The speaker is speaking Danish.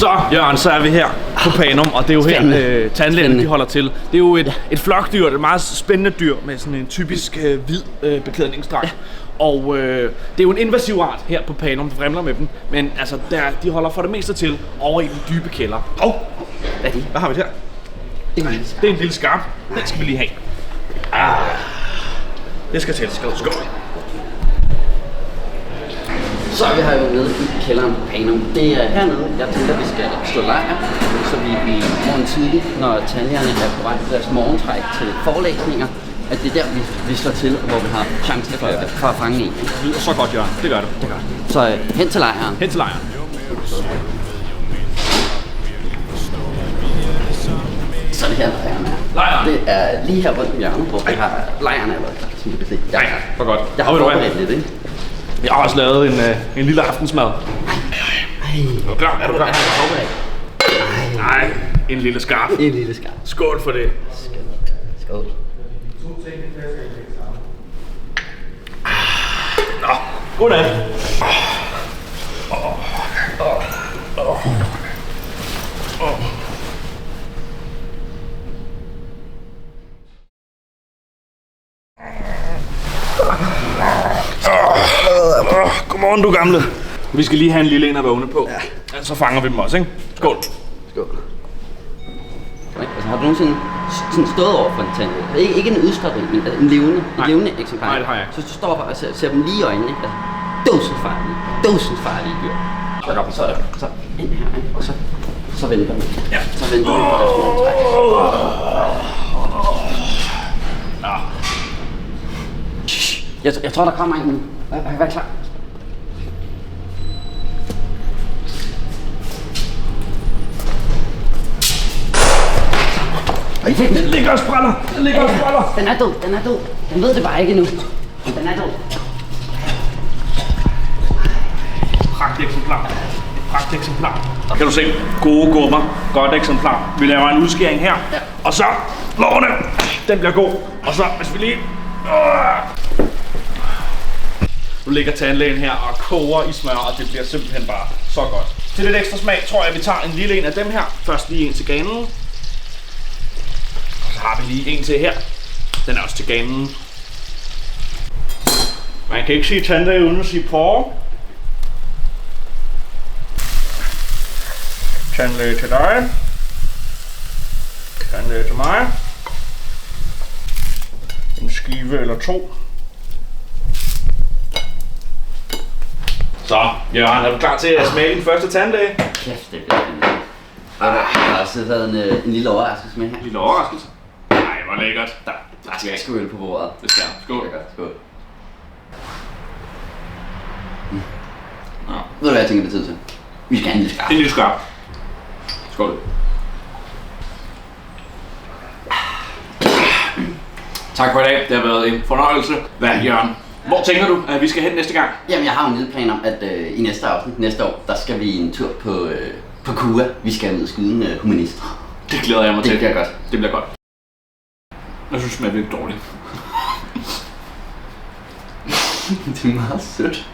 Så, Jørgen, så er vi her på Panum, og det er jo her tandlægerne de holder til. Det er jo et flokdyr, et meget spændende dyr med sådan en typisk hvid beklædningsdragt. Ja. Og det er jo en invasiv art her på Panum, der vrimler med dem. Men altså, de holder for det meste til over i den dybe kælder. Hvad er det? Hvad har vi her? Det er en lille skarp. Den skal vi lige have. Det skal til. Skål. Så er vi her jo nede i kælderen på Panum. Det er hernede, jeg tænker, vi skal stå lejr, så vi i morgen tidligt, når tandlægerne er på vej til deres morgentræk til forelæsninger, at det er der, vi slår til, hvor vi har chancen for at fange en. Det lyder så godt, Jørgen. Det gør det. Så hen til lejren. Så det her lejren er. Det er lige her rundt om hjørnet, hvor vi har lejren allerede klar, som du kan se. For godt. Jeg har forberedt lidt, ikke? Jeg har også lavet en lille aftensmad. Er du klar? Nej, en lille skarp. Skål for det. Skål. Nå, godnat. Godmorgen, du gamle. Vi skal lige have en lille en at vågne på. Ja. Så fanger vi dem også, ikke? Skål. Altså, har du nogensinde sådan stået over for en tandlæge? Ikke en udskåret en, men en levende eksemplar. Nej, det har jeg ikke. Så du står og ser dem lige i øjnene, ikke? Dåsens farlige dyr. Så ind her, ikke? Og så venter vi. Ja. Så venter vi på deres morgentræk. Jeg tror, der kommer en nu. Vær klar. Den ligger og spræller. Den er død. Den ved det bare ikke endnu. Den er død. Pragteksemplar. Kan du se? Gode gummer. Godt eksemplar. Vi laver en udskæring her. Ja. Og så lårene. Den bliver god. Og så, hvis vi lige... Nu ligger tandlægen her og koger i smør, og det bliver simpelthen bare så godt. Til lidt ekstra smag tror jeg, vi tager en lille en af dem her. Først lige en til ganen. Og så har vi lige en til her. Den er også til ganen. Man kan ikke sige tandlæge uden at sige porre. Tandlæge til dig. Tandlæge til mig. En skive eller to. Så, Jørgen, er du klar til at smage din første tandlæge? Kæft, det bliver spændende. Der har også været en lille overraskelse med her. En lille overraskelse? Nej, hvor lækkert. Der skal sgu øl på bordet. Det skal. Skål. Skål. Ved du hvad jeg tænker, det er tid til? Vi skal have en lille skarp. En lille skarp. Skål. Tak for i dag. Det har været en fornøjelse. Hvad, Jørgen? Hvor tænker du, at vi skal hen næste gang? Jamen, jeg har jo en lille plan om, at i næste afsnit, næste år, der skal vi en tur på KUA. Vi skal ud og skyde en humanist. Det glæder jeg mig til. Det bliver godt. Det bliver godt. Jeg synes, det smager virkelig dårligt. Det er meget sødt.